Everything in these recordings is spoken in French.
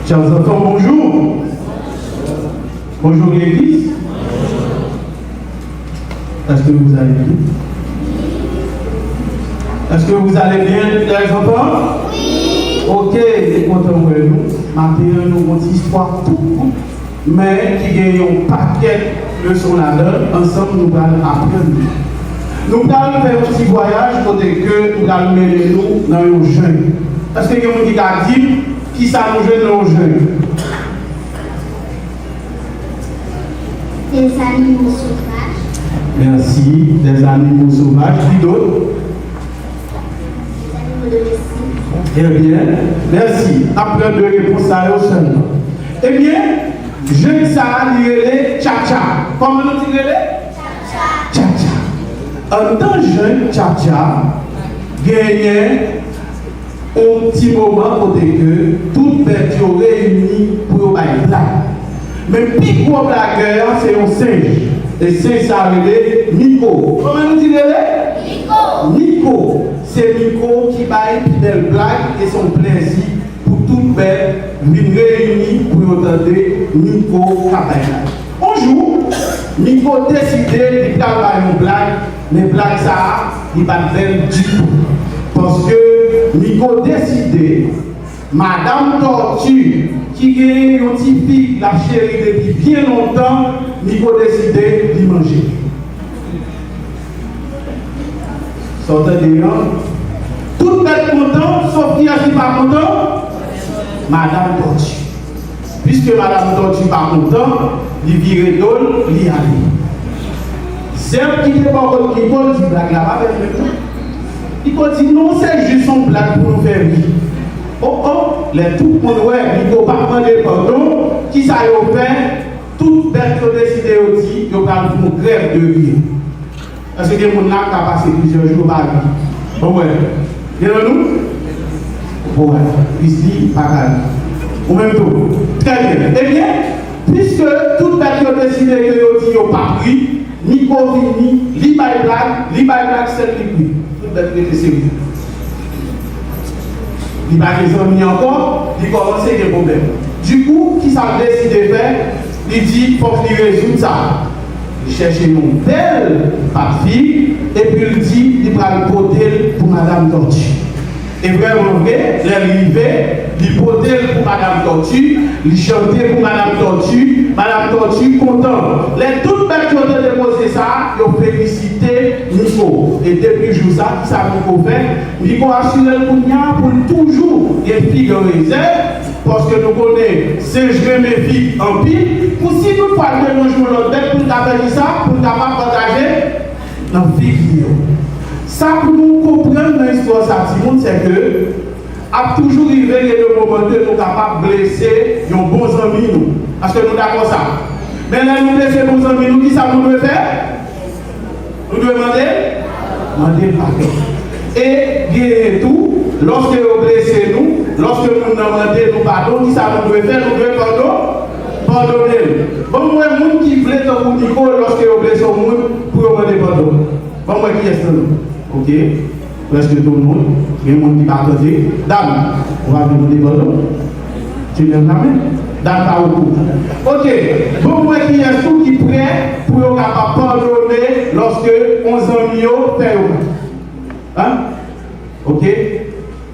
Chers enfants, bonjour. Bonjour l'église. Est-ce que vous allez bien? Est-ce que vous allez bien, les enfants? Oui. Ok, c'est content de nous. Maintenant, nous avons une histoire tout court, mais qui gagne un paquet de leçons là-dedans. Ensemble, nous allons apprendre. Nous allons faire un petit voyage côté que nous allons mener nous dans le jeûne. Est-ce que quelqu'un qui a dit qui s'allonge dans le jeûne? Des animaux sauvages. Merci. Des animaux sauvages. Qui d'autre? Des animaux domestiques. Eh bien, merci. Après deux réponses à eux seulement. Eh bien, jeune ça il est tcha-tcha. Comment nous dit les? Tcha-tcha. En tant que jeune tcha-tcha, gagnait un petit moment côté que toutes bêtes sont réunies pour une blague. Mais le plus gros blagueur, c'est un singe. Et singe, ça arrive Nico. Comment nous dit le? Nico. C'est Nico qui baille une belle blague et son plaisir pour toute bête réunie pour entendre Nico Kabaya. Un jour, Nico décidé de faire une blague, mais blague ça, il va faire du tout. Parce que Nico décidé, Madame Tortue, qui est une petite fille, la chérie depuis bien longtemps, Nico décidé d'y manger. Sortez des gens. Tout le monde content, sauf qui n'est pas content? Madame Tortue. Puisque Madame Tortue n'est pas content, il vire d'ol, il y aller. Zeb qui n'est pas content, il dit blague là-bas avec le temps. Il dit non, c'est juste une blague pour nous faire vivre. Oh oh, les tout le monde, ouais, il ne faut pas prendre pardon, qui ça y a fait, toute bête qui a décidé aussi, il va faire une grève de vie. Est-ce que les gens ont passé plusieurs jours par vie? Bon, ouais. Nous? Bon, ouais. Ici, pas calme. Au même temps. Très bien. Eh bien, puisque toute bête qui a décidé que il n'a pas pris, Nico vini, li by black, c'est lui. Toute bête qui était sérieux. Il n'a pas les amis encore, il commence à des problèmes. Du coup, qui s'est décidé de faire? Il dit il faut qu'il résout ça. Il cherche une belle fille et puis il dit il va le poter pour Madame Tortue. Et vraiment vrai, il poter pour Madame Tortue, il chanter pour Madame Tortue content. Les toutes belles qui ont déposé ça, ils ont félicité Nico. Et depuis jour ça, qui ça Nico fait? Nico a assuré le pour toujours et figuriser. Parce que nous connaissons ces jeunes filles en pile. Pour si nous parlons de jour l'autre bête, pour nous faire ça, pour nous partager dans la vie. Ça, pour nous comprendre dans l'histoire de c'est que, a toujours arrivé le moment où nous sommes capables de blesser nos bons amis. Parce que nous d'accord ça. Mais là, nous blesser nos bons amis, nous, qui ça nous devons faire? Nous devons demander pardon. Et guérir tout, lorsque vous blessez nous, lorsque nous demandons pardon, qui ça nous devons faire? Nous devons pardonner. Bon, moi, les gens qui veulent dans le Nico, lorsque vous blessez au monde, pour demander pardon. Bon, moi, qui est-ce que nous? Ok, presque tout le monde. Il y a des gens qui va attendre. Dame, on va vous demander pardon. Tu lèves la main? Dame, pas au coup. Ok, bon, moi, qui est-ce qui est prêt pour être capable de pardonner lorsque 11 ans fait? Hein? Ok?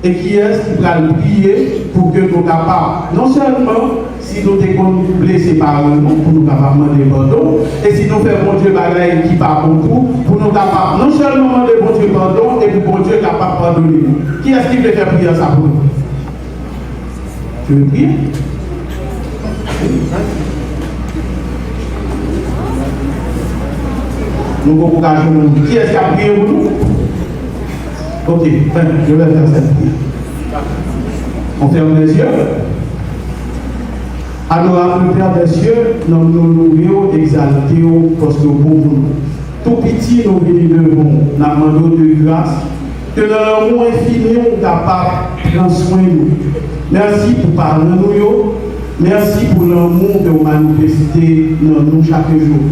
Et qui est-ce qui va le prier pour que nous capables, non seulement si nous sommes blessés par nous, pour nous capables demander pardon, et si nous faisons bon Dieu bagaille qui part pour nous capables, non seulement demander bon Dieu pardon, et pour bon Dieu capable de pardonner nous. Qui est-ce qui peut faire prier ça pour nous? Tu veux prier? Nous pouvons jouer. Qui est-ce qui a prié pour nous? Ok, je vais faire cette prière. On ferme les yeux. Alors, le Père des cieux, nous nous exaltons parce que pour nous, tout petit, nous venons devant, nous demandons de grâce, que dans l'amour infini, nous sommes capables de prendre soin de nous. Merci pour parler de nous. Merci pour l'amour que vous manifestez dans nous chaque jour.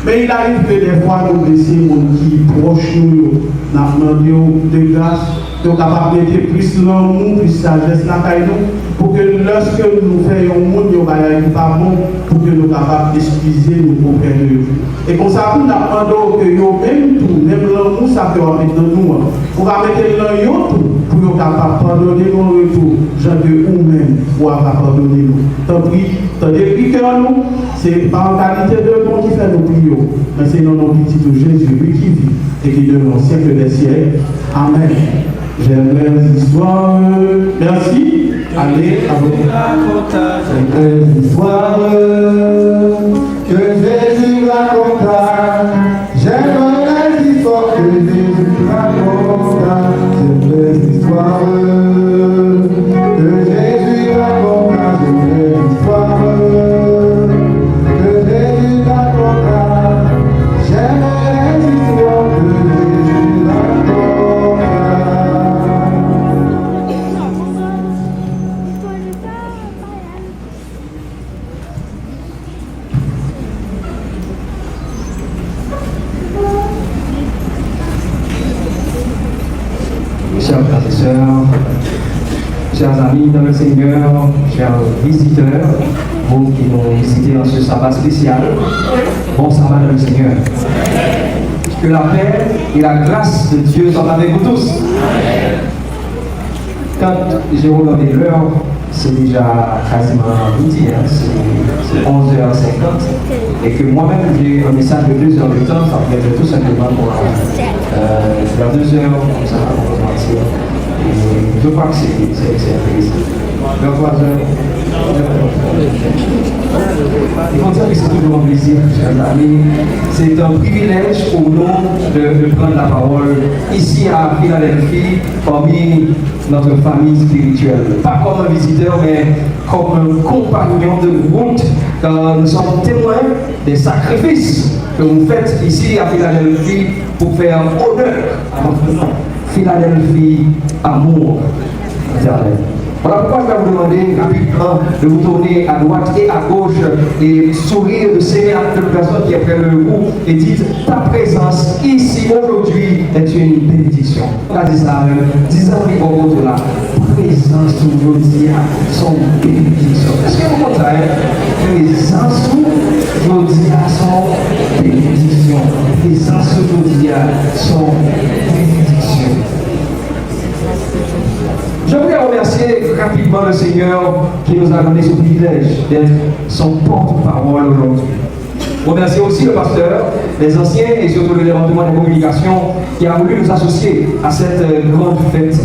Mais il arrive que des fois, nous laissons les gens qui sont proches de nous, nous demandons de grâce, nous sommes capables de mettre plus l'amour, plus sagesse dans nous, pour que lorsque nous faisons un monde qui n'est pas bon, pour que nous soyons capables d'excuser nos problèmes de nous. Et comme ça, nous demandons que nous, même tout, même l'amour, ça peut mettre dans nous. On va mettre l'amour tout pour nous capables de pardonner nos retours, genre de nous-mêmes, pour pardonner nous. Tant pis, tant depuis que nous, c'est pas en qualité de bon qui fait nos prières, mais c'est dans nos petits de Jésus, lui qui vit et qui demeure au siècle des siècles. Amen. J'aime les histoires. Merci. Allez, à vous. J'aime les histoires que Jésus raconta. J'aime les histoires que Jésus raconta. J'aime les histoires que Jésus raconta. J'aime les histoires que Jésus raconta. J'aime les histoires que Jésus raconta. Chers frères et sœurs, chers amis dans le Seigneur, chers visiteurs, vous qui nous visitez en ce sabbat spécial, bon sabbat dans le Seigneur. Que la paix et la grâce de Dieu soient avec vous tous. Quand j'ai regardé l'heure, c'est déjà quasiment midi, hein, c'est 11h50, et que moi-même j'ai un message de 2 heures de temps, ça fait tout simplement pour vers 2 heures, comme ça, pour partir. Et je crois que c'est intéressant. Vers 3 heures, il faut dire que c'est toujours un plaisir, chers amis. C'est un privilège pour nous de prendre la parole ici à Philadelphie, parmi notre famille spirituelle. Pas comme un visiteur, mais comme un compagnon de route, car nous sommes témoins des sacrifices que vous faites ici à Philadelphie pour faire honneur à votre nom. Philadelphie, amour éternel. Voilà pourquoi je vais vous demander rapidement de vous tourner à droite et à gauche et sourire, de serrer à toute personne qui est près de vous et dites ta présence ici aujourd'hui est une bénédiction. Regardez ça, 10 ans au de la présence aujourd'hui sont bénédiction. Est-ce que vous comprenez? Présence aujourd'hui sont bénédiction. Présence aujourd'hui sont bénédiction. Je voudrais remercier rapidement le Seigneur qui nous a donné ce privilège d'être son porte-parole aujourd'hui. Remercier aussi le pasteur, les anciens et surtout le département de communication qui a voulu nous associer à cette grande fête.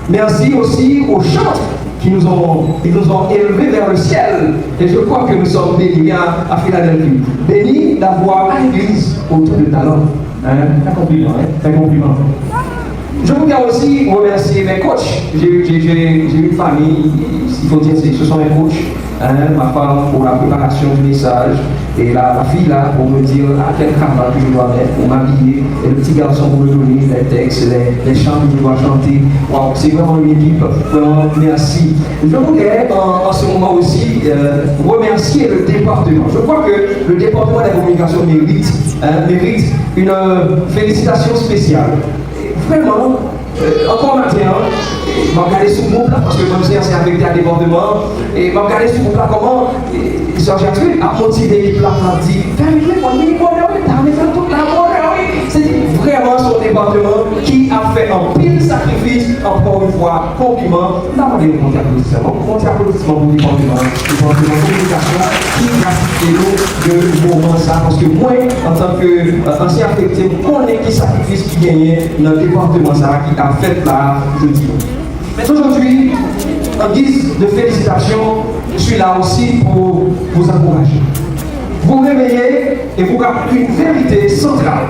Merci aussi aux chants qui nous ont élevés vers le ciel. Et je crois que nous sommes bénis à Philadelphie. Bénis d'avoir une église autour de talent. Un compliment, un compliment. Je voudrais aussi remercier mes coachs. J'ai une famille, il faut dire que ce sont mes coachs. Ma femme pour la préparation du message et la fille là pour me dire à quel cravate je dois mettre pour m'habiller et le petit garçon pour me donner les textes, les chants que je dois chanter. Wow, c'est vraiment une équipe, vraiment merci. Je voudrais en ce moment aussi remercier le département. Je crois que le département de la communication mérite une félicitation spéciale. Vraiment, encore maintenant, je vais regarder ce groupe là parce que comme c'est affecté à département et je vais regarder ce groupe là comment Sœur Gertrude a motivé l'équipe là pour dire c'est vraiment son département qui a fait un pile sacrifice, encore une fois, compliment. Nous avons des contre-applaudissements pour le département de communication qui a de moment ça. Parce que moi, en tant qu'ancien affecté, je connais qui sacrifice qui gagnait dans le département ça, qui a fait là, je dis. Mais aujourd'hui, en guise de félicitations, je suis là aussi pour vous encourager. Vous réveiller et vous rappeler une vérité centrale.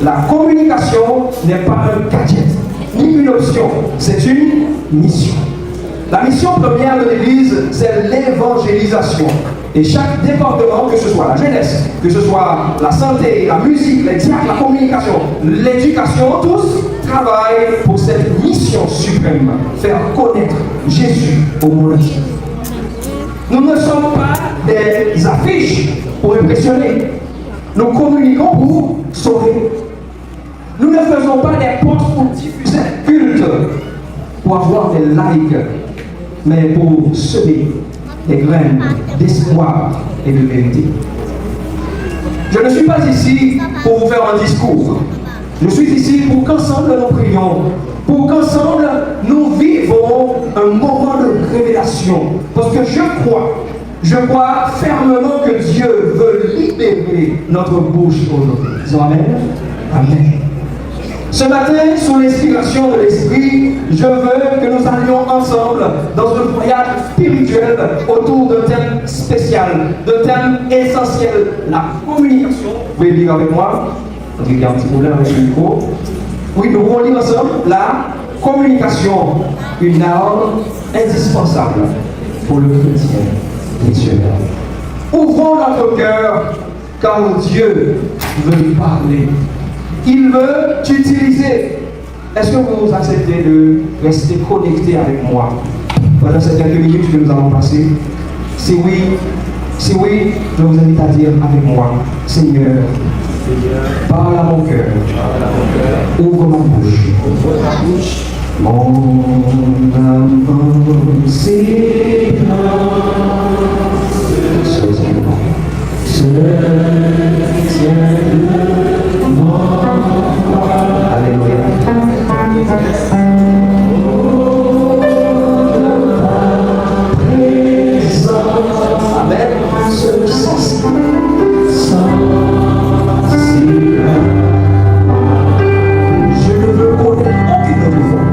La communication n'est pas un gadget, ni une option, c'est une mission. La mission première de l'Église, c'est l'évangélisation. Et chaque département, que ce soit la jeunesse, que ce soit la santé, la musique, les diacres, la communication, l'éducation, tous travaillent pour cette mission suprême, faire connaître Jésus au monde entier. Nous ne sommes pas des affiches pour impressionner. Nous communiquons pour sauver. Nous ne faisons pas des posts pour diffuser un culte, pour avoir des likes, mais pour semer des graines d'espoir et de vérité. Je ne suis pas ici pour vous faire un discours. Je suis ici pour qu'ensemble nous prions, pour qu'ensemble nous vivons un moment de révélation. Parce que je crois fermement que Dieu veut libérer notre bouche aujourd'hui. Amen. Amen. Ce matin, sous l'inspiration de l'Esprit, je veux que nous allions ensemble dans un voyage spirituel autour d'un thème spécial, d'un thème essentiel, la communication. Vous pouvez lire avec moi. Il y a un petit problème avec le micro. Oui, nous allons lire ensemble la communication, une arme indispensable pour le chrétien missionnaire. Ouvrons notre cœur, car Dieu veut parler. Il veut t'utiliser. Est-ce que vous acceptez de rester connecté avec moi pendant ces quelques minutes que nous allons passer? Si oui, je vous invite à dire avec moi, Seigneur, parle à mon cœur, ouvre ma bouche. Mon âme s'élance, se tient devant. Alléluia. Amen. Ce sens. Je ne veux connaître aucune autre voix.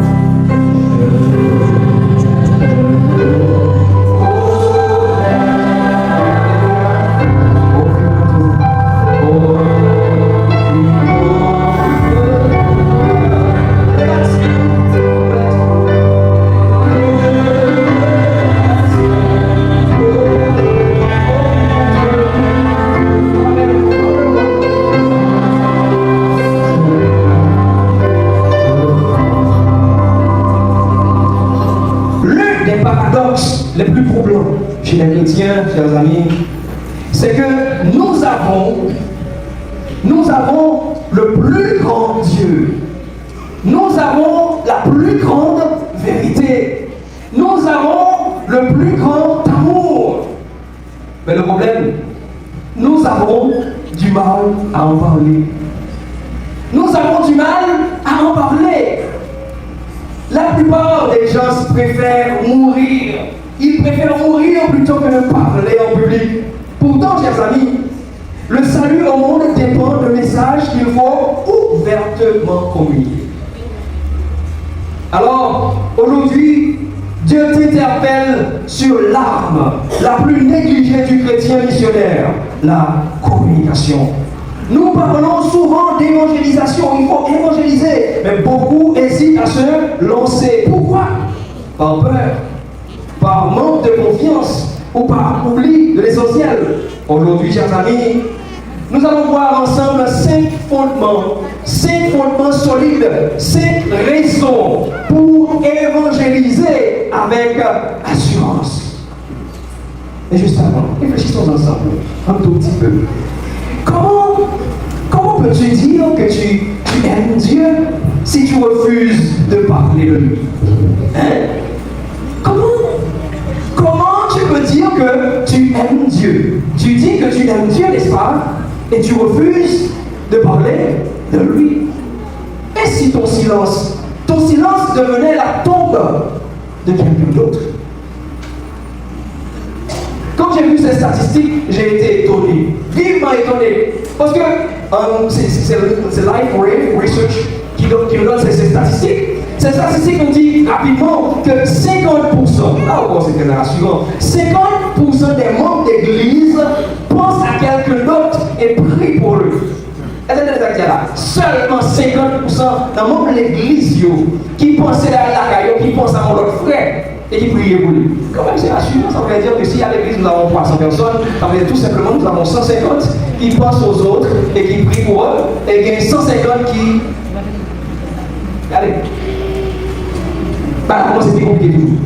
Les plus troublants chez les chrétiens, chers amis, c'est que nous avons le plus grand Dieu. Nous avons la plus grande vérité. Nous avons le plus grand amour. Mais le problème, nous avons du mal à en parler. Nous avons du mal à en parler. La plupart des gens préfèrent mourir. Ils préfèrent mourir plutôt que de parler en public. Pourtant, chers amis, le salut au monde dépend de messages qu'il faut ouvertement communiquer. Alors, aujourd'hui, Dieu t'interpelle sur l'arme la plus négligée du chrétien missionnaire, la communication. Nous parlons souvent d'évangélisation, il faut évangéliser, mais beaucoup hésitent à se lancer. Pourquoi? Par peur, par manque de confiance ou par oubli de l'essentiel. Aujourd'hui, chers amis, nous allons voir ensemble 5 fondements solides, 5 raisons pour évangéliser avec assurance. Et juste avant, réfléchissons ensemble un tout petit peu. Comment peux-tu dire que tu aimes Dieu si tu refuses de parler de lui? Comment tu peux dire que tu aimes Dieu? Tu dis que tu aimes Dieu, n'est-ce pas? Et tu refuses de parler de lui. Et si ton silence l'église devenait la tombe de quelqu'un d'autre. Quand j'ai vu ces statistiques, j'ai été étonné, vivement étonné. Parce que c'est Life Research qui nous donne ces statistiques. Ces statistiques nous disent rapidement que 50%, là encore c'est très rassurant, 50% des membres d'église pensent à quelqu'un d'autre et prient pour eux. Seulement 50% dans le monde de l'église qui pensaient à la caillou, qui pensent à mon autre frère et qui priaient pour lui. Quand même, c'est rassurant. Ça veut dire que si à l'église nous avons 300 personnes, ça veut dire tout simplement nous avons 150 qui pensent aux autres et qui prient pour eux, et il y a 150 qui. Allez. Bah, comment c'est plus compliqué du tout.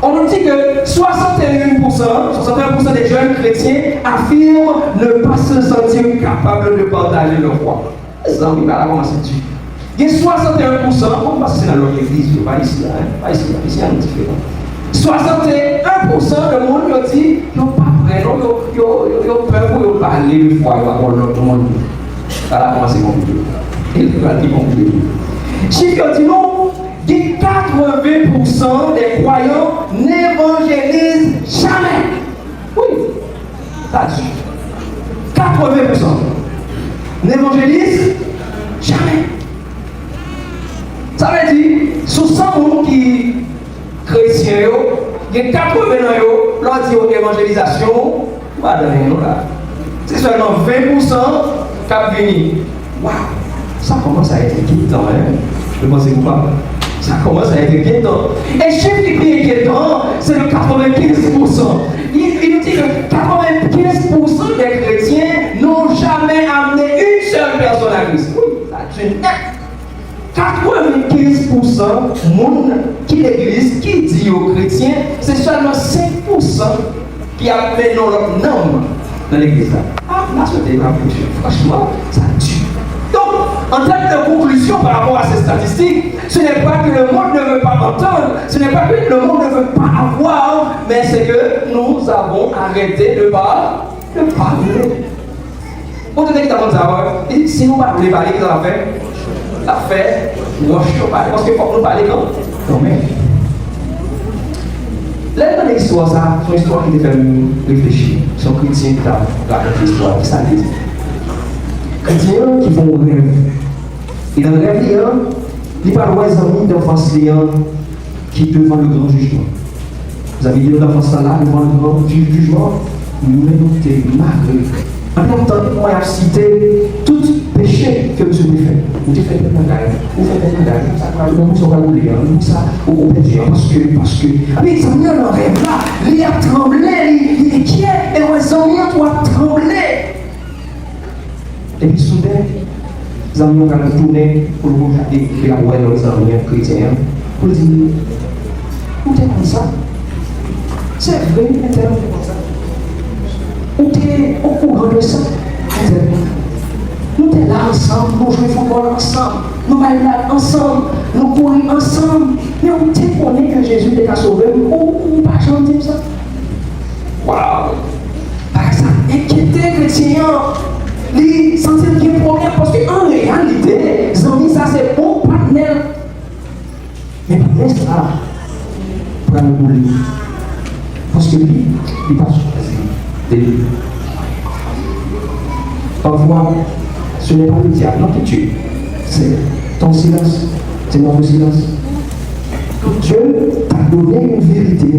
On nous dit que 61% des jeunes chrétiens affirment ne pas se sentir capables de partager leur foi. Ça, on va comment c'est dit. Il y a 61%, on va passer dans l'autre église, pas ici, ici, on est différent. 61% de monde qui dit qu'ils n'ont pas prêt, ils ont peur pour parler de foi, ils vont l'autre monde. Voilà comment c'est compliqué. Et le va dire compliqué. Chiffre dit non. 80% des croyants n'évangélisent jamais. Oui, ça dit. 80% n'évangélisent jamais. Ça veut dire, sur 100 personnes qui chrétiens, il y a 80 qui leur dit l'évangélisation, c'est seulement 20% qui ont venu. Waouh, ça commence à être inquiétant, hein? Je ne pensais pas. Ça commence à être inquiétant. Et le chiffre qui est inquiétant, c'est le 95%. Il nous dit que 95% des chrétiens n'ont jamais amené une seule personne à Christ. Oui, ça est net. 95% du monde qui l'église, qui dit aux chrétiens, c'est seulement 5% qui appellent leur nom dans l'église. Ah, là, c'était la prochaine. Franchement, ça tue. Donc, en termes de conclusion par rapport à ces statistiques, ce n'est pas que le monde ne veut pas entendre, ce n'est pas que le monde ne veut pas avoir, mais c'est que nous avons arrêté de parler. Pour te dire que tu as savoir, si nous ne parlons pas, qu'est-ce qu'on va faire? La faire, parce qu'il faut que nous parler quand même. Là, dans l'histoire, ça, c'est une histoire qui te fait réfléchir. C'est un chrétien qui t'a raconté l'histoire, qui ça dit. Chrétiens qui font un rêve. Et dans le rêve, il parle des amis d'enfance qui devant le grand jugement. Vous avez dit l'enfance là devant le grand jugement, nous t'es marqué. En même temps, moi, j'ai cité tout péché que tu as fait. Vous avez fait des bagages, vous faites des bagages, ça va rouler, ça, ou péché, parce que. Mais ça vient dans le rêve là, il a tremblé, il est inquiet, et les amis doivent trembler. Et puis soudain, les amis ont retourné pour nous regarder et la voir les amis chrétiens pour dire, où t'es comme ça? C'est vrai, t'es comme ça. Où t'es au courant de ça? Nous t'es là ensemble, nous jouons football ensemble, nous baillons ensemble, nous courons ensemble. Mais on t'es connu que Jésus t'a sauvé, ou pas chanter ça? Waouh! Par exemple, inquiété chrétien. Les sentir qu'il y a un problème parce qu'en réalité, les amis, ça c'est bon partenaire. Mais pour ça, pour nous bouler. Parce que lui, il va choisir. Parfois, ce n'est pas le diable qui tue, c'est ton silence, c'est notre silence. Que Dieu t'a donné une vérité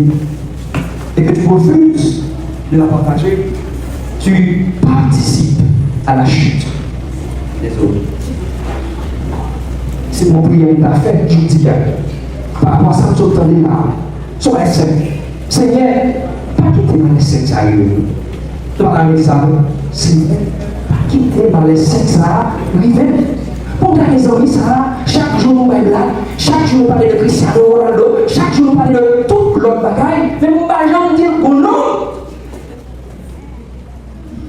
et que tu refuses de la partager, tu participes à la chute des autres. C'est mon prière que tu as fait, je dis par rapport à ça, tu entends les larmes. Sois simple. Seigneur, pas quitter ma laissette ça arrive. Tu vas avec ça, Seigneur, pas quitter ma laissette ça arrive. Pour les amis, ça, chaque jour nous sommes là, chaque jour nous parlons de Cristiano Ronaldo, chaque jour nous parlons de toute l'autre bagaille, mais mon bagage dire qu'on non.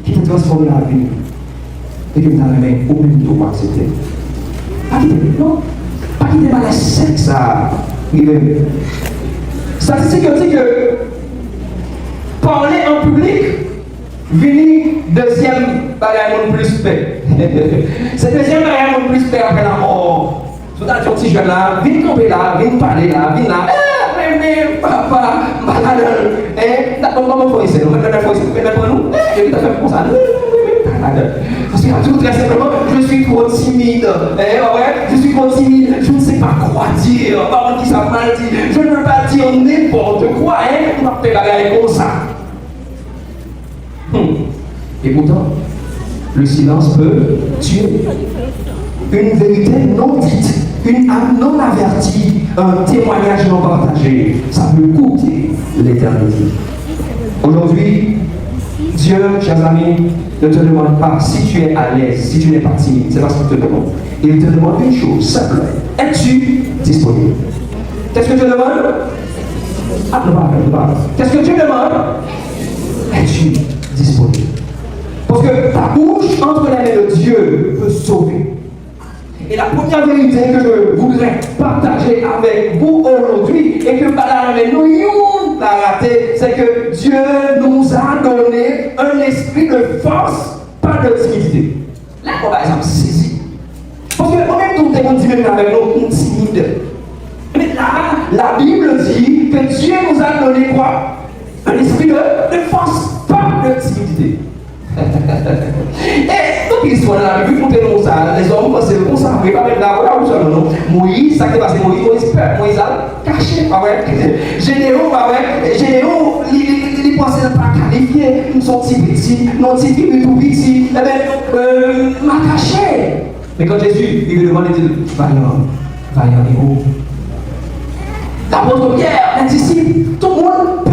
Qui te transforme la vie. Et que tu as la main au même niveau accepter. Pas quitter, non. Pas quitter ma laissette ça arrive. Statistique dit que parler en public, venir deuxième bagage plus paix. C'est deuxième bagage plus paix après la mort. Vous avez dit au petit jeune là, viens camper là, viens parler là, viens là. Mais papa, malade, comment faut essayer? Nous, et puis, fait comme ça. Parce que tout très simplement, je suis trop timide. Je suis trop timide, je ne sais pas quoi dire. Par qui ça mal dit, je ne veux pas dire n'importe quoi. On va faire la gueule comme ça. Et pourtant, le silence peut tuer. Une vérité non dite, une âme non avertie, un témoignage non partagé, ça peut coûter l'éternité. Aujourd'hui, Dieu, chers amis, ne te demande pas si tu es à l'aise, si tu n'es pas timide, c'est parce qu'il te demande. Il te demande une chose simple. Es-tu disponible? Qu'est-ce que Dieu demande? Ah, non, pas. Qu'est-ce que Dieu demande? Es-tu disponible? Parce que ta bouche entre les mains de Dieu peut sauver. Et la première vérité que je voudrais partager avec vous aujourd'hui et que nous l'a raté, c'est que Dieu nous a donné un esprit de force, pas de timidité. Là, on va exemple saisi. Parce que moi-même, tout le monde dit avec nous, on timide. Mais là, la Bible dit que Dieu nous a donné quoi? Un esprit de force, pas de timidité. Et donc l'histoire de la Bible, nous ça, les hommes pensaient comme ça, mais pas maintenant, là où ça non. Moïse, ça qui est passé, Moïse a caché, pas vrai. Généaux, pas vrai. Généaux, ils pensaient pas qualifiés, ils sont petits, non petits, mais tout petits. Eh bien, m'a caché. Mais quand Jésus, il lui demande, il dit, vaillant héros. L'apôtre Pierre, les disciples, tout le monde peur.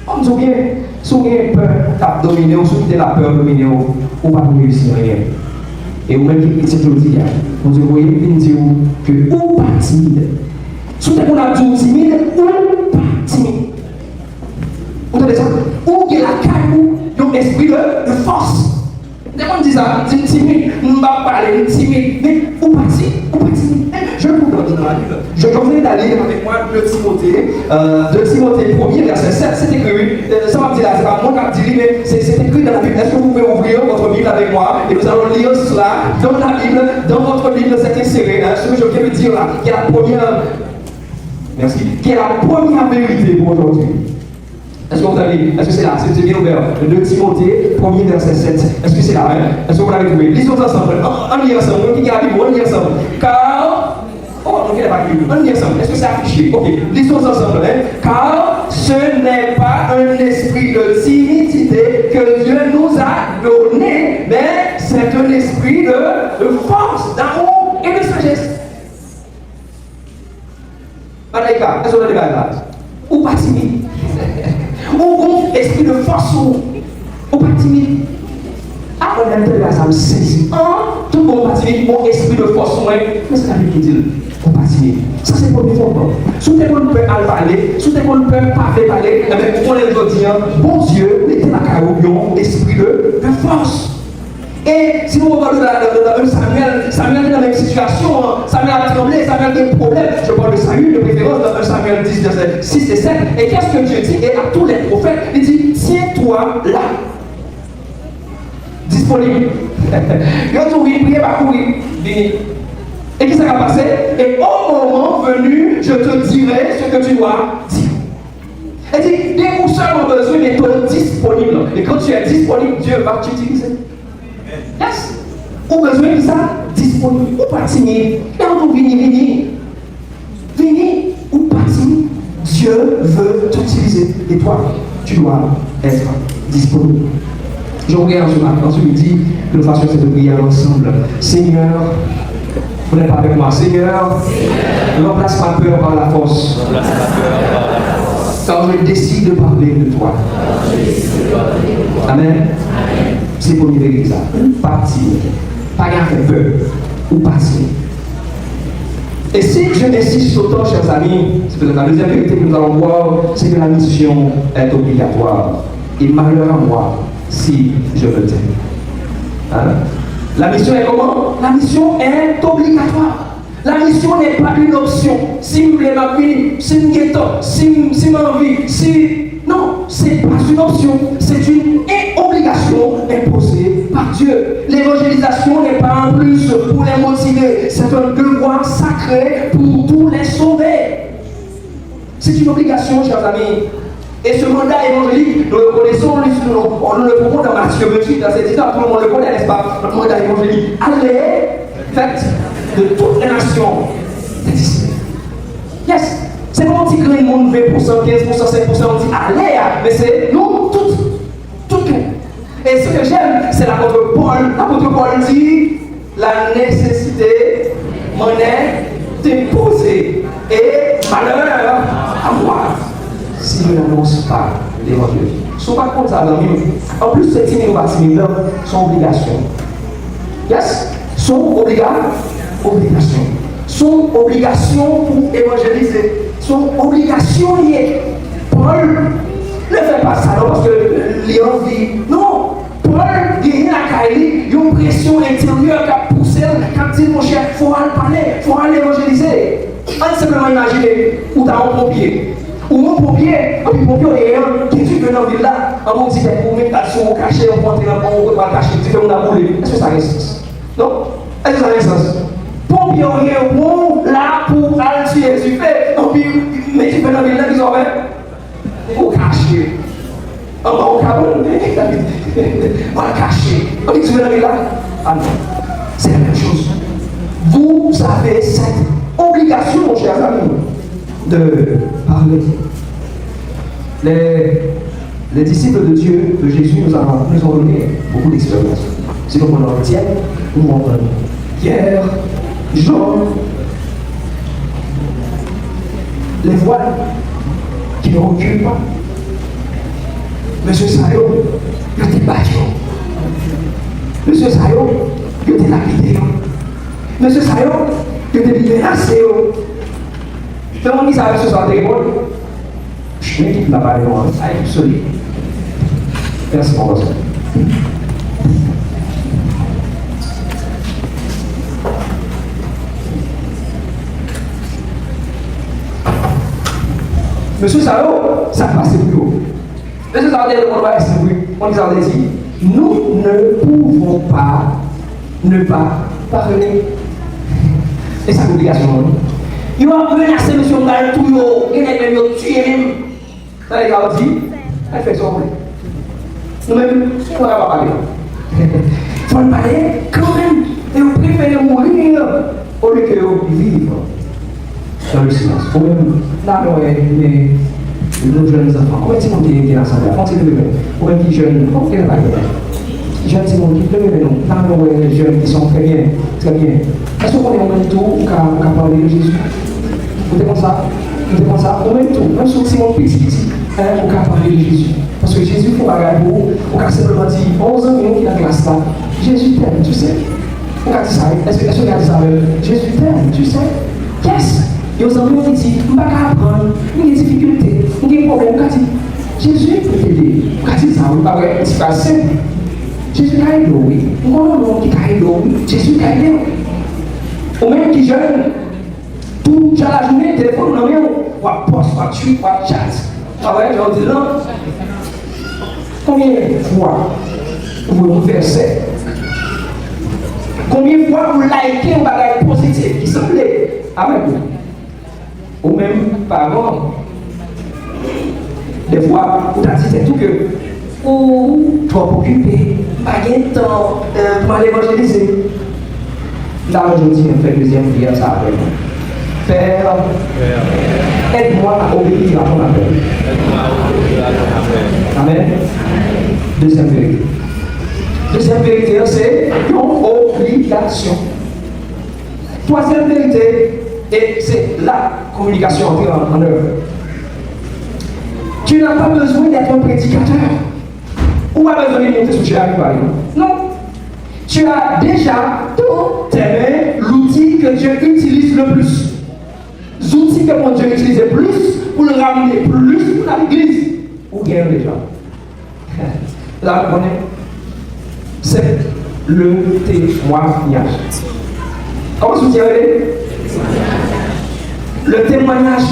On me dit bien, si vous avez peur, vous dominez, ou si vous avez la peur dominée, vous ne pouvez pas réussir rien. Et vous-même qui êtes aujourd'hui, vous voyez, vous dire que vous pas timide. Si vous avez dit timide, ou pas timide. Vous entendez ça? Ou il y a la caille, un esprit de force. Dès qu'on dit ça, c'est timide, on ne va pas parler, timide, mais ou pas timide. Je vous donne dans la Bible. Je vais d'aller avec moi de Timothée 1er, verset 7. C'est écrit, ça va me dire là, c'est pas moi qui dis, mais c'est écrit dans la Bible. Est-ce que vous pouvez ouvrir votre Bible avec moi? Et nous allons lire cela dans la Bible, dans votre Bible, c'est inséré. Ce que je viens de dire là, qui est la première, merci, qui est la première vérité pour aujourd'hui. Est-ce que vous avez, est-ce que c'est là? C'est bien ouvert. 2 Timothée, 1er verset 7. Est-ce que c'est là? Est-ce que vous l'avez trouvé? Lisons ensemble. On lit ensemble. On lit ensemble. Car, on lit ensemble. Est-ce que c'est affiché? Ok. Lisons ensemble. Car ce n'est pas un esprit de timidité que Dieu nous a donné, mais c'est un esprit de force, d'amour et de sagesse. Malaïka, est-ce que vous avez là? Ou pas timide? Ou esprit de force ou pas timide. Ah, on a entendu là, ça me saisit. Tout le monde pas timide, mon esprit de force, mais c'est la Bible qui dit, on pas timide. Ça c'est pour nous faire. Si tout le monde peut parler, si tout le monde peut pas parler, on les dit, bon Dieu, mettez la carrière, esprit de force. Et si vous regardez dans Samuel est dans la même situation, Samuel a tremblé, Samuel a des problèmes. Je parle de Saül, de préférence dans 1 Samuel 10, verset 6 et 7. Et qu'est-ce que Dieu dit? Et à tous les prophètes, il dit, tiens-toi là, disponible. Quand tu vis, priez, pas courir, venez. Et qu'est-ce qui va passer? Et au moment venu, je te dirai ce que tu dois dire. Elle dit, dès que seul a besoin d'être disponible. Et quand tu es disponible, Dieu va t'utiliser. Yes. Ou besoin de ça, disponible, ou pas timide. Et on peut venir, ou pas timide. Dieu veut t'utiliser. Et toi, tu dois être disponible. Je regarde ce matin, ensuite dit que nous fassions cette prière ensemble. Seigneur, vous n'êtes pas avec moi. Seigneur, remplace ma peur par la force. Car je décide de parler de toi. Amen. C'est pour nous vérifier ça. Pas timide. Pas faire peur. Ou pas timide. Et si je insiste autant, chers amis, c'est peut-être la deuxième vérité que nous allons voir, c'est que la mission est obligatoire. Et malheur à moi si je me tais. Hein? La mission est comment? La mission est obligatoire. La mission n'est pas une option. Si vous voulez m'appuyer, si vous êtes si m'envie, si Non, c'est pas une option, c'est une obligation imposée par Dieu. L'évangélisation n'est pas un plus pour les motiver, c'est un devoir sacré pour tous les sauver. C'est une obligation, chers amis. Et ce mandat évangélique, nous le connaissons, on le propose dans Matthieu 28, dans cette histoire, tout le monde le connaît, n'est-ce pas? Le mandat évangélique. Allez, faites de toutes les nations des disciples. Yes! C'est pas on dit que le monde 20%, 15%, 5%, on dit allez, mais c'est nous, toutes. Et ce que j'aime, c'est l'apôtre Paul. L'apôtre Paul dit la nécessité m'en est imposée. Et malheur à moi si je n'annonce pas l'évangile. Ce n'est pas comme ça, en plus, ces timide-là sont obligations. Yes? Sont obligations. Sont obligations pour évangéliser. Sont obligations liées. Paul ne fait pas ça non, parce que l'envie. Non! Paul gagne la caille, il y a une pression intérieure qui a poussé, quand il dit mon cher, il faut aller parler, il faut aller évangéliser. On simplement imaginer où tu as un pompier. Ou mon pompier, le pompier est un qui vient dans la ville là, on dit pour mettre l'action au cachet, on va entrer dans le pont, on va cacher, tu fais on a roulé. Est-ce que ça a un sens? Non? Est-ce que ça a un sens? Pompier est bon là pour aller tuer, tu fais, mais tu fais dans la ville là, ils ont fait au cachet. On va cacher. On dit que tu fais dans la ville là? Ah non. C'est la même chose. Vous avez cette obligation, mon cher ami, de parler. Les disciples de Dieu, de Jésus, nous ont donné beaucoup d'expériences. Si nous en retiens, nous en donnons. Pierre, Jean, les voiles qui ne reculent pas. Monsieur Sayo, il était battu. Monsieur Sayo, il était lapidé. Monsieur Sayo, il était menacé. Tout le monde dit ça avec ce soir de l'école. Je ne quitte la parole avec solide. Merci pour ça. Monsieur Sayo, ça passe plus haut. Monsieur Sayo, on dit, nous ne pouvons pas ne pas parler. Et c'est une obligation. Il va menacer M. Ngal tout, il va même tuer même. Ça les a dit, elle fait son bruit. Nous-mêmes, on ne va pas parler. Il faut parler quand même. Et vous préférez mourir au lieu que vous vivre dans le silence. Ou même, là, nos jeunes enfants. Combien de monde qui est ensemble? Ou même qui jeunes, combien de jeunes qui sont nous. Là, les jeunes qui sont très bien. Est-ce qu'on est en même temps qu'à parler de Jésus? Vous êtes comme ça? En même temps, même si c'est mon petit, on peut parler de Jésus. Parce que Jésus, il faut regarder vous, on peut simplement dire, 11 ans, qui est dans la classe là, Jésus t'aime, tu sais. On peut dire ça, est-ce que vous avez ça? Jésus t'aime, tu sais. Yes! Et aux amis, on dit, on ne peut pas apprendre, il y a des difficultés, il y a des problèmes, on peut dire, Jésus peut t'aider. On peut dire ça, on peut dire, c'est pas simple. Jésus a aidé, oui. On a un nom qui a aidé, Jésus a aidé. Ou même qui jeune, toute la journée, téléphone, on a mis, ou à poste, ou à tweet, ou à chat. Ah ouais, j'en dis non. Combien de fois vous renversez? Combien de fois vous likez un bagage positif qui semblait avec vous? Ou même parents, des fois, vous avez dit c'est tout que ou trop occupé, pas de temps pour aller évangéliser. Là, aujourd'hui, on fait deuxième prière, ça avec moi. Père, aide-moi à obéir à ton appel. Amen. Deuxième vérité. Deuxième vérité, c'est une obligation. Troisième vérité, et c'est la communication entrée en œuvre. Tu n'as pas besoin d'être un prédicateur. Ou pas besoin de monter sur Jésus, par exemple. Non. Tu as déjà dans tes mains l'outil que Dieu utilise le plus. L'outil que mon Dieu utilise le plus pour le ramener plus pour l'église. Ou guérir les gens. Là, vous connaissez. C'est le témoignage. Comment vous dites? Le témoignage.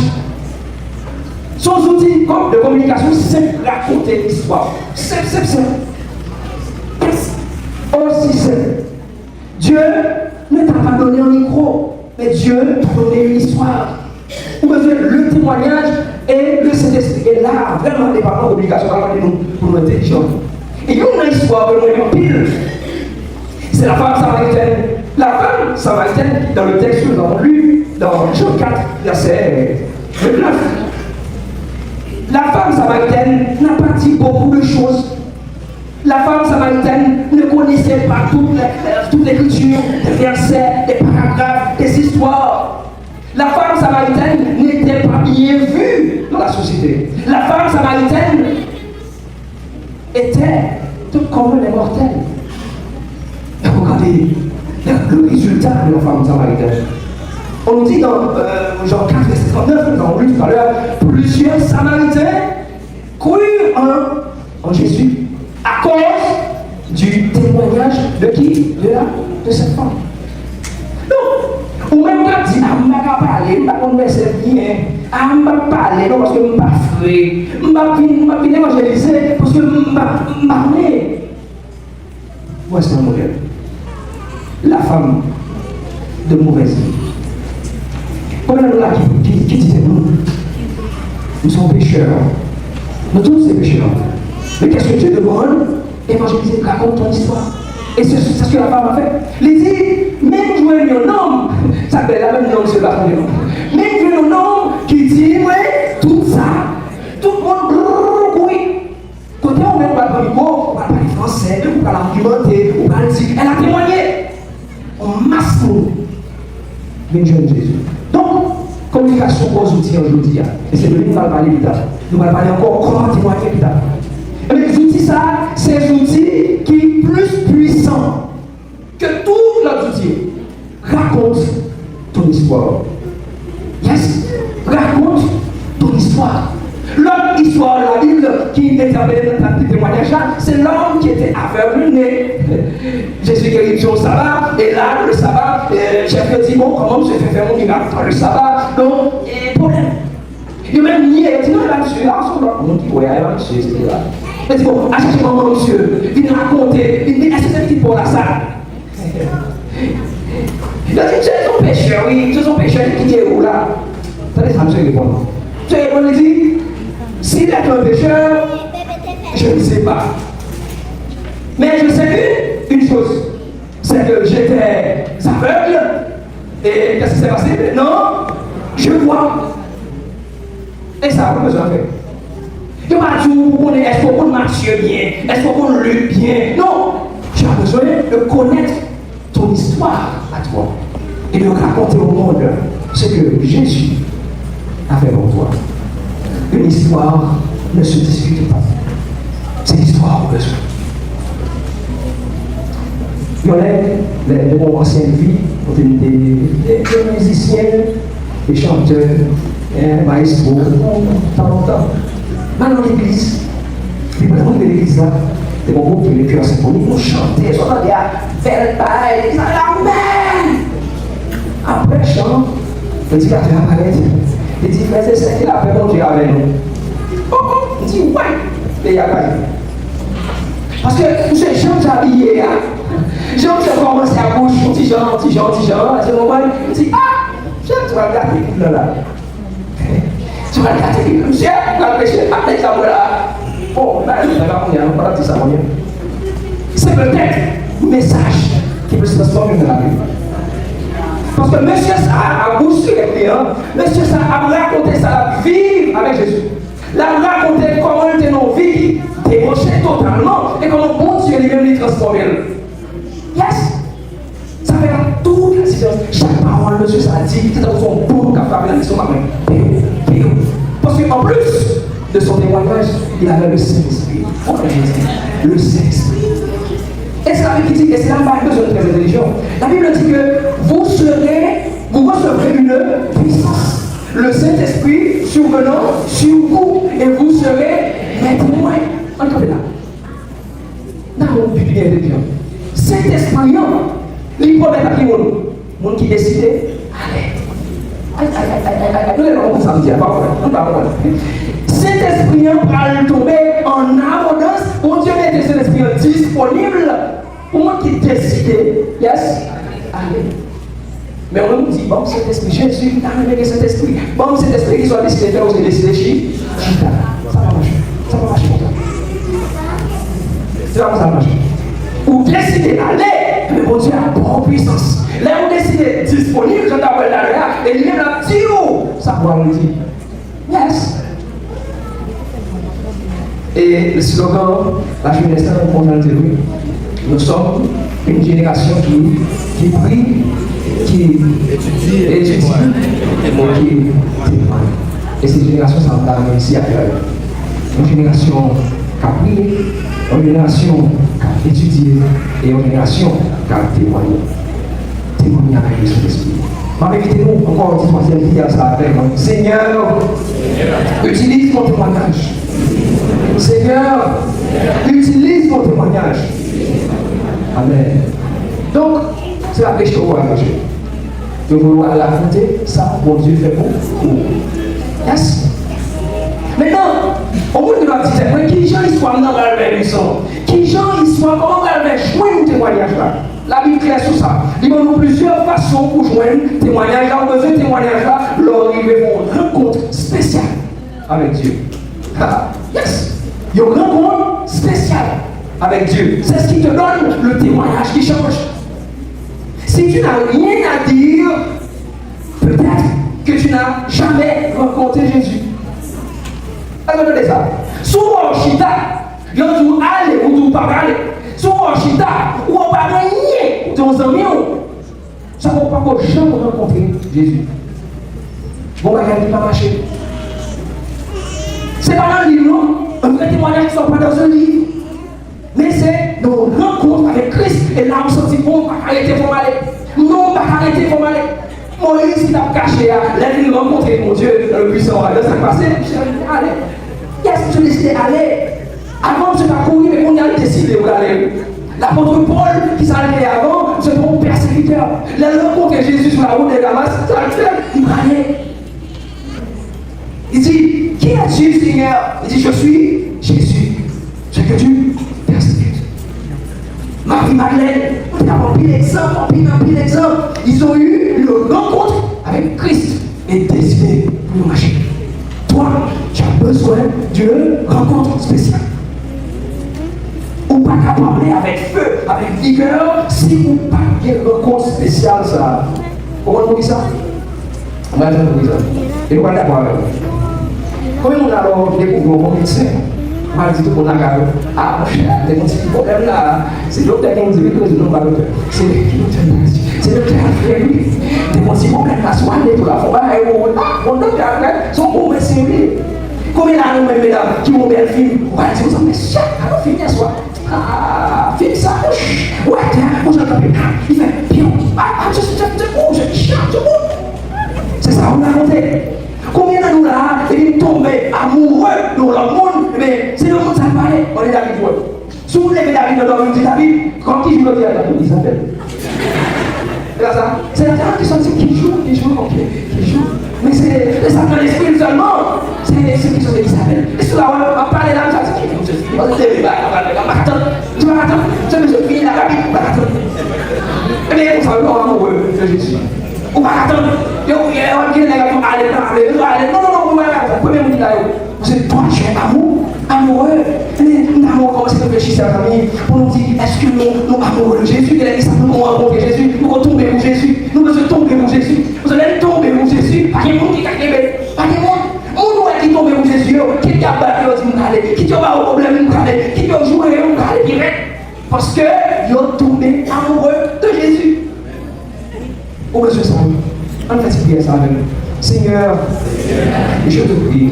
Son outil de communication, c'est raconter l'histoire. Simple. Aussi simple. Dieu ne t'a pas donné un micro, mais Dieu t'a donné une histoire. Vous besoin le témoignage et le Saint-Esprit. Et là, vraiment, les parents d'obligation pour nous intelligents. Et il y a une histoire de nous pile. C'est la femme samaritaine. La femme samaritaine, dans le texte que nous avons lu, dans Jean 4, verset 9. La femme samaritaine n'a pas dit beaucoup de choses. La femme samaritaine ne connaissait pas toute l'écriture, des versets, des paragraphes, des histoires. La femme samaritaine n'était pas bien vue dans la société. La femme samaritaine était tout comme les mortels. Et regardez le résultat de la femme samaritaine. On nous dit dans Jean 4, verset 39, nous avons lu tout à l'heure, plusieurs Samaritains crurent en Jésus à cause du témoignage de qui? De cette femme. Donc, ou même quand on dit, ah, je ne vais pas parler, je ne vais pas converser bien, ah, je ne vais pas parler, non, parce que je ne suis pas frais, je ne vais pas venir évangéliser, parce que je ne vais pas parler. Voici un modèle. La femme de mauvaise vie. Combien de là qui disaient nous sommes pécheurs. Nous tous sommes pécheurs. Mais qu'est-ce que Dieu demande? Évangéliser, raconte ton histoire. Et c'est ce que la femme a fait. Il dit, même jouer un homme, ça s'appelle la même nom, c'est la même nom. Même jouer un homme qui dit, ouais, tout ça, tout le monde, oui. Côté on ne va pas parler mot, on va parler français, on va l'argumenter, on va dire, elle a témoigné. On masse nous. Mais Dieu Jésus. Donc, communication aux outils aujourd'hui. Et c'est de lui que nous allons parler plus tard. Nous allons parler encore comment témoigner plus tard. Et les outils, ça, c'est des outils qui sont plus puissants que tous les outils. Raconte ton histoire. Yes, raconte ton histoire. L'autre histoire de la Bible qui est interpellée dans le témoignage, c'est l'homme qui était aveugle-né. Jésus guérit sur le sabbat, et là, le sabbat, chef dit, bon, comment je fais faire mon miracle dans le sabbat? Donc, il y a problème. Il a même nié, il dit, non, il va monsieur, là, on dit, oui, il va monsieur, c'était là. Il dit, bon, achète-moi mon monsieur, il racontait, il dit, est-ce que c'est petit pour la salle? Il a dit, tu es ton pécheur, oui, tu es ton pécheur, qui est où là? Attendez, ça me répond. Tu es, on dit, s'il est un pécheur, je ne sais pas. Mais je sais une chose, c'est que j'étais aveugle, et qu'est-ce qui s'est passé? Non, je vois. Et ça, on a besoin de faire. Je ne vais pas dire, est-ce qu'on marche bien, est-ce qu'on lutte bien. Non, tu as besoin de connaître ton histoire à toi et de raconter au monde ce que Jésus a fait pour toi. Une histoire ne se discute pas. C'est l'histoire au besoin. Il y en a de mon ancienne vie, des musiciens, des chanteurs, des maestros, longtemps. Maintenant, l'église, les présidents de l'église là, des bons groupes qui les chœurs symphoniques, ils chantaient, ils sont allés à faire le bail, ils allaient Amen. Après, chant, le directeur apparaît. Il dit, frère, c'est ça qu'il a fait, mon Dieu, avec nous. Il dit, ouais, et il y a gagné. Parce que j'ai jamais habillé, j'ai commencé à bouger, petit genre, à ce moment, il dit, ah, tu vas regarder, là. Tu vas regarder, monsieur, tu vas pêcher, après ça, voilà. Bon, là, je ne vais pas prendre, on va dire ça, c'est peut-être un message qui peut se transformer dans la vie. Parce que monsieur ça a bousculé les clients, monsieur ça a raconté ça, vivre avec Jésus. L'a raconté comment il était dans la vie, débauché totalement, et comment bon Dieu lui-même lui transformé. Yes! Ça fait toute la situation. Chaque parole, monsieur ça a dit, c'est dans son bon capable de la mission matin. Parce qu'en plus de son témoignage, il avait le Saint-Esprit. Le Saint-Esprit. Et c'est la Bible qui dit, et c'est là que je besoin de très intelligent. La Bible dit que vous recevrez une puissance. Le Saint-Esprit survenant sur vous, et vous serez mes témoins. Entendez là. Dans mon but bien intelligent. Saint-Esprit, il promet à qui monde qui décide, allez. Nous les avons samedi, pas vrai. Saint-Esprit va tomber en abondance. Mon Dieu met Saint-Esprit disponible pour moi qui décide, yes, allez. Mais on nous dit, bon, Saint-Esprit, Jésus, il a amené Saint-Esprit. Bon, Saint-Esprit qui soit décidé de faire, vous avez décidé chita. Ça va marcher. Ça va marcher pour toi. Ça va marcher. Ou décidez d'aller, mais mon Dieu a bonne puissance. Là, vous décidez disponible, je t'appelle là, et il est là, dit où ça va nous dire. Yes. Et le slogan, la jeunesse, on a dit oui. Nous sommes une génération qui prie, qui étudie et qui témoigne. Et cette génération, ça va nous ici à faire. Une génération qui a prié, une génération qui a étudié et une génération qui a témoigné. Témoigner avec le Saint-Esprit. Invitez-nous encore une troisième vie à ça avec moi. Seigneur, utilise mon témoignage. Seigneur, utilise mon témoignage. Amen. Donc, c'est la pêche que vous engagez. De vouloir la compter, ça, mon Dieu fait pour vous. Yes. Maintenant, au bout de la petite, qui gens ils soient dans la révolution, qui gens ils soient, comment on va jouer un témoignage là. La Bible claire sur ça. Il y a plusieurs façons pour joindre témoignage. Là, on besoin de témoignage là, leur ils vont une rencontre spéciale avec Dieu. Ah, yes. Il y a une rencontre spéciale avec Dieu. C'est ce qui te donne le témoignage qui change. Si tu n'as rien à dire, peut-être que tu n'as jamais rencontré Jésus. Attendez ça. Souvent, Chita, il y a tout aller ou tout pas aller. Souvent, Chita, ou on va gagner ton ami, ça ne va pas jamais rencontrer Jésus. Bon, il ne va pas marcher. C'est pas dans le livre, non? Un vrai témoignage qui ne sont pas dans un livre. Mais c'est nos rencontres avec Christ. Et là, on se dit, bon, on va arrêter pour aller. Non, on va arrêter pour aller. Moïse, il a caché, là, il a rencontré mon Dieu, le puissant, là, ça passé, allez. Qu'est-ce que tu décides d'aller? Avant, je n'ai pas couru, mais on a décidé d'aller. L'apôtre Paul, qui s'est allé avant, c'est mon persécuteur. Il a rencontré Jésus sur la route de Damas, il va aller. Il dit, qui es-tu, Seigneur? Il dit, je suis Jésus. Ce que tu persécutes. Marie-Madeleine, on a rempli l'exemple, ils ont eu une rencontre avec Christ et décidé pour marcher. Toi, tu as besoin d'une rencontre spéciale. Ou pas qu'à parler avec feu, avec vigueur, si vous pas une rencontre spéciale, ça. Comment on dit ça? On va dire ça. Et nous allons d'accord avec vous. Comment on a alors découvert mon médecin? On va dire tout le monde a dit, ah, mon cher, il y a un petit problème là. C'est le docteur qui nous dit que nous ne pas docteur. C'est le docteur Alfred. Il y a un petit problème là, soit aller pour la forêt, et mon docteur Alfred, son bon médecin. Combien d'années, mesdames, qui m'ont bien film? On va dire, mais cher, alors finir soit. Ah, film ça. Ouais, tiens, on s'en tape. Il fait, bien, c'est ça, on a monté. Combien d'années là, il est tombé amoureux dans le monde, mais c'est le monde ça parlait, on est David. Si vous levez David dans le monde, David, quand il joue le théâtre, il s'appelle. C'est la terre qui sont qui joue, ok, qui joue. Mais c'est ça dans l'esprit seulement, c'est ceux qui sont Isabelle. Et sur la on va parler là, ça c'est qui on va attendre, tu vas attendre, tu vas finir la Bible, on va attendre. Et bien, on s'en va amoureux de Jésus. On va attendre. Non, on va attendre. Premier mot là, c'est toi, tu es amoureux. Mais l'amour commence à réfléchir, chers amis, pour nous dire, est-ce que nous sommes amoureux de Jésus? Quel est ça? Nous rencontrons Jésus, nous retombons pour Jésus, nous devons tomber pour Jésus. Vous allez tomber pour Jésus. Pas de monde qui a quitté. Pas de monde. On qui tombe pour Jésus, qui a battu nous aller, qui a pas de problème nous aller, qui a joué nous aller direct. Parce que ils ont tombé amoureux de Jésus. Au besoin ça. On fait cette prière ça avec nous. Seigneur, je te prie,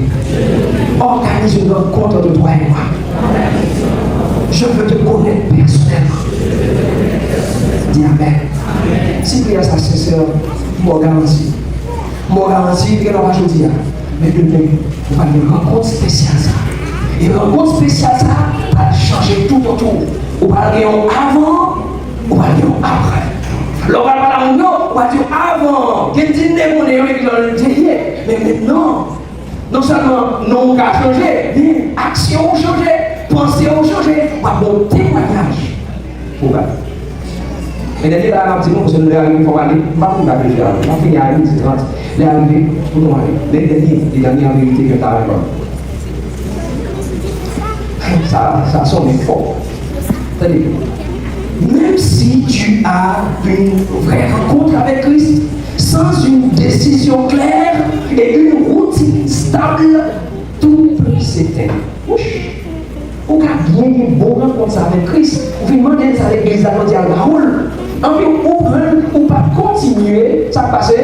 organise une rencontre de toi et moi. Je veux te connaître personnellement. Dis Amen. Si prière ça sincère, moi garantis. Moi garantis, il y a un aujourd'hui. Mais demain, on va une rencontre spéciale ça. Et une rencontre spéciale ça va changer tout autour. On va aller avant, on va aller après. On va parler on va dire avant, qu'il dit qu'on est dans le délai. Mais maintenant, Non seulement non qu'à changer, mais action ont changé, pensée ont changé, par bon témoignage. Pourquoi? Mais d'ailleurs, là, on dit non, parce que nous arrivons, il faut aller, pas pour garder le on va finir à 30, les arrivés, pour nous aller. Les dernières vérités que tu as raconté. Ça sonne fort. C'est-à-dire, même si tu as une vraie rencontre avec Christ, sans une décision claire et une routine stable, tout peut s'éteindre. On a bien une bonne rencontre avec Christ. Vous demandez ça à l'église à Raoul. En fait, on pas continuer, ça passe,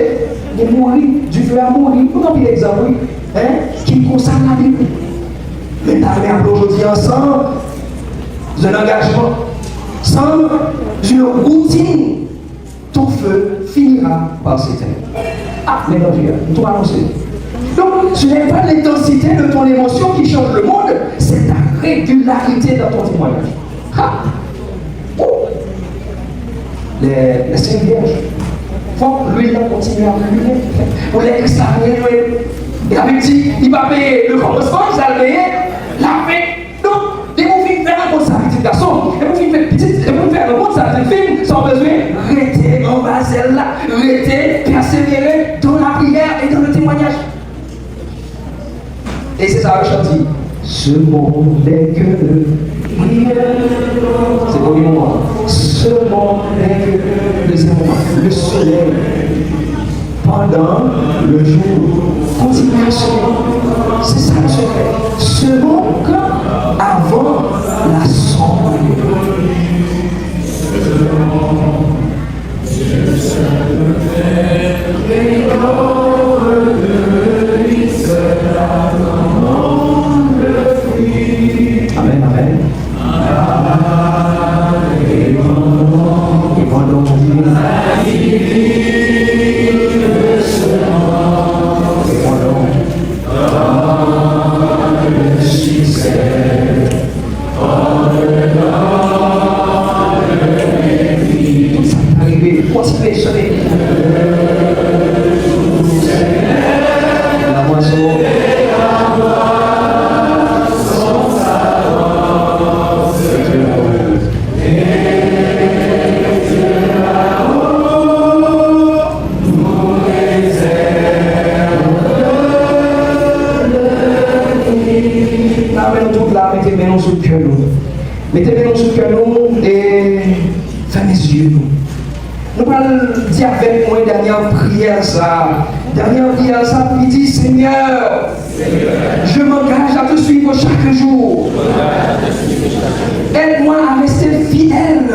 de mourir, du feu à mourir. Vous avez l'exemple, qui concerne la Bible. Mais t'as aujourd'hui ensemble, un engagement, sans une routine, ton feu finira par s'éteindre. Ah, mais non, Dieu, tout annoncé. Donc, ce n'est pas l'intensité de ton émotion qui change le monde, c'est ta régularité dans ton témoignage. Ah. Oh. Les Saintes Vierges, il faut que l'huile continue à brûler. Pour les examiner, il avait dit, il va payer le commencement, il va payer la fin. Donc, les mouvements faire un bon ça petit garçon, les mouvements faire un bon ça petit fille, sans besoin de rester en bas celle-là, rester, persévérer dans la prière et dans le témoignage. Et c'est ça que je dis. Ce monde n'est que prière. C'est pour le moment. Ce monde n'est que le soleil. Pendant le jour, continuez à sourire. C'est ça le secret. Ce monde avant la sombre. Amen, amen. Et pendant qu'on dit continuez, sonnez. La moisson. Mettez mes noms sous le cœur, mettez mes noms sous le cœur et fermez les yeux. Nous allons dire avec moi dernière prière ça. Dernière prière ça, il dit Seigneur, je m'engage à te suivre chaque jour. Aide-moi à rester fidèle.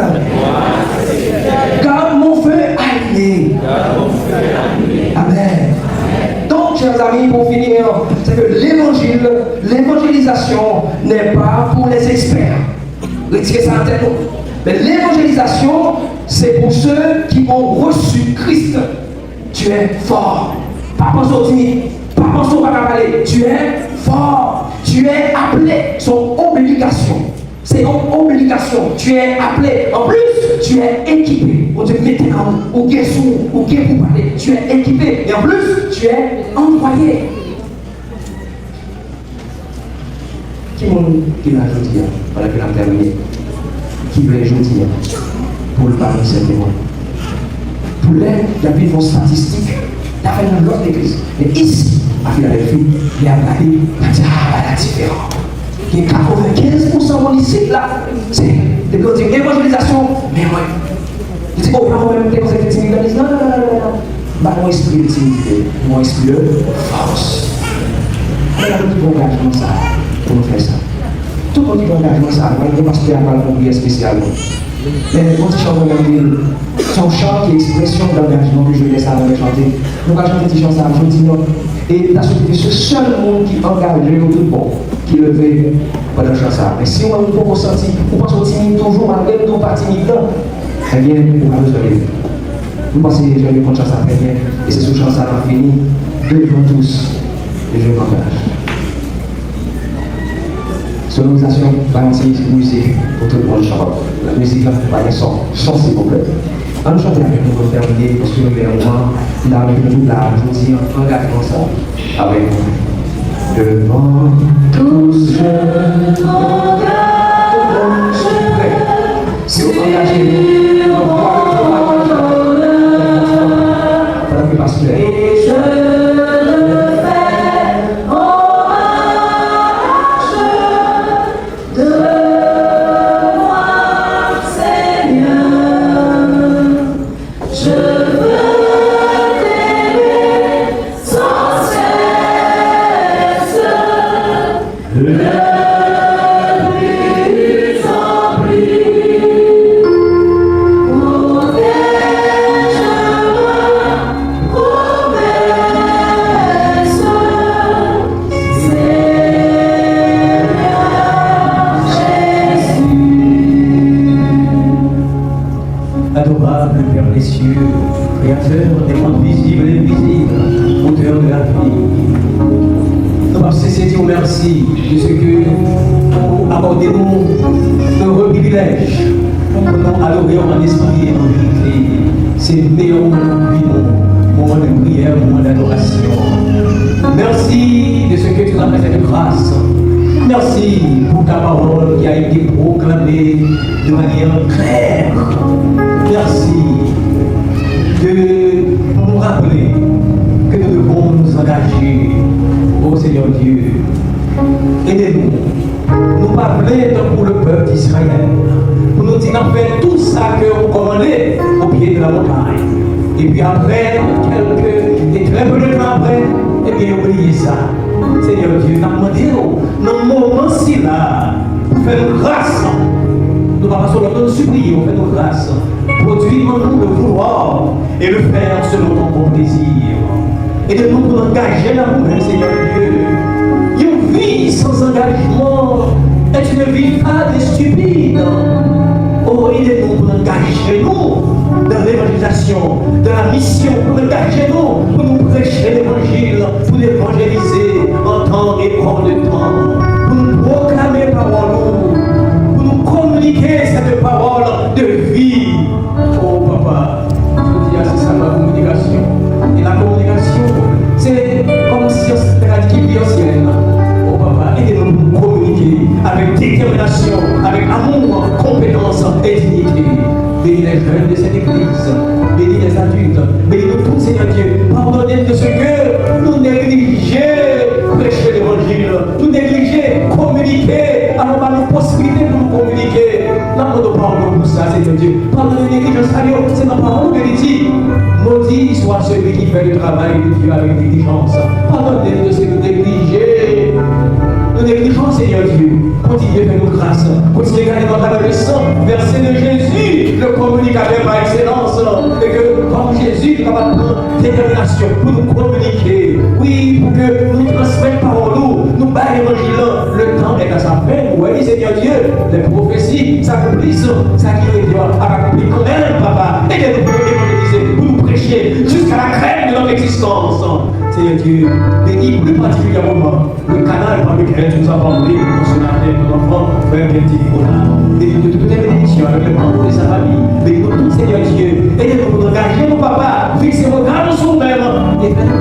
Garde mon feu allumé. Amen. Donc, chers amis, pour finir, c'est que l'évangélisation n'est pas pour les experts. Retirez ça en tête. Mais l'évangélisation, c'est pour ceux qui ont reçu Christ. Tu es fort. Pas penser au timide, pas penser au parler. Tu es fort. Tu es appelé. Son obligation. C'est une obligation. Tu es appelé. En plus, tu es équipé. On te met au guessou, au gué pour parler. Tu es équipé. Et en plus, tu es envoyé. Qui l'a ajouté, voilà que l'on terminé. Qui veut ajouter pour le parler simplement. Pour l'aide, il y a plus de statistiques. Il y a fait dans l'autre église. Mais ici, à Philadelphie, il y a regardé, il a dit, ah, la différence. Il y a 95% de ici, là, c'est des côtés d'évangélisation. Mais moi, il dit, oh, non, même que vous êtes timide, il dit, non, non, non, non. Bah, mon esprit de timidité, mon esprit de force. Il y a un petit engagement, ça, pour nous faire ça. Tout le petit engagement, ça, moi, je ne passe pas à la prière spéciale. Mais quand tu chantes son chant qui est expression d'engagement que je laisse avant de chanter. Nous allons chanter petit chant ça, je dis non. Et t'as souhaité ce seul monde qui engage le tout bon, qui le fait pendant le chant ça. Mais si on ne peut pas sentir, on pense au timide toujours, malgré nos pas timides, eh bien, on va besoin de lui. Nous pensons que je vais prendre chant ça très bien. Et c'est ce chant ça qu'on finit devant tous. Et je m'engage. Sonorisation, bâtie, musique, pour tout le monde chante. La musique là, pas les sons, chant s'il vous plaît. On chante avec nous pour terminer, parce que nous verrons là, avec nous là, je vous dis, engagement ça, avec nous. devant tous je Si vous engagez, parce que adorable Père des cieux, Créateur des mondes visibles et invisibles, auteur de la vie. Nous allons cesser de dire merci de ce que nous abordons de privilèges pour nous adorer en esprit et en vérité. C'est le meilleur moment de vie, moment de prière, moment d'adoration. Merci de ce que tu nous as fait de grâce. Merci pour ta parole qui a été proclamée de manière claire. Merci de nous rappeler que nous devons nous engager au Seigneur Dieu. Aidez-nous, nous parler pour le peuple d'Israël, pour nous dire en fait tout ça que vous commandez au pied de la montagne. Et puis après, et très peu de temps après, et bien oubliez ça. Seigneur Dieu, nous avons demandé dans le moment-ci là, pour faire une grâce. Nous ne pas seulement nous supplier, on fait nos grâces. Produis en nous le vouloir et le faire selon ton bon plaisir. Et de nous engager dans nous-mêmes, Seigneur Dieu. Une vie sans engagement est une vie fade et stupide. Oh, aidez-nous pour engager nous dans l'évangélisation, dans la mission, pour engager nous, pour nous prêcher l'évangile, pour l'évangéliser en temps et hors de temps, pour nous proclamer parole, pour nous communiquer cette parole de vie. Oh papa, je veux dire, c'est ça la communication. Et la communication, c'est comme si c'était la vie ancienne. Oh papa, aidez-nous pour nous communiquer avec détermination, avec amour, compétence et dignité. Bénis les jeunes de cette église, bénis les adultes, bénis-nous tous, Seigneur Dieu. Pardonnez de ce que nous négligeons prêcher l'évangile, nous négligeons communiquer, alors pas nos possibilités pour nous communiquer. Nous ne parlons pour ça, Seigneur Dieu. Pardonnez les négligences, c'est dans la parole que dit. Maudit soit celui qui fait le travail de Dieu avec diligence. Pardonnez de ce que nous négligeons. Nous négligeons, Seigneur Dieu. Continuez à faire nos grâces. Continuez à garder notre adolescent. Verset de Jésus, le communicateur par excellence. Et que, comme Jésus, nous avons prendre détermination pour nous communiquer. Oui, pour que nous transmettions par nous baillons l'évangile. Le temps est à sa fin. Oui, Seigneur Dieu, les prophéties s'accomplissent. Ça qui est Dieu a accompli quand même, papa. Aidez-nous pour nous évangéliser, pour nous prêcher jusqu'à la crème de notre existence. Seigneur Dieu, bénis plus particulièrement le canal par lequel tu nous as parlé, pour ce matin, nos enfants, frère Benty Nicolas. Bénis-nous de toutes les bénédictions avec les membres de sa famille. Bénis-nous tous, Seigneur Dieu. Aidez-nous pour nous engager, nos papas, fixez vos regards sur nous-mêmes et faites-nous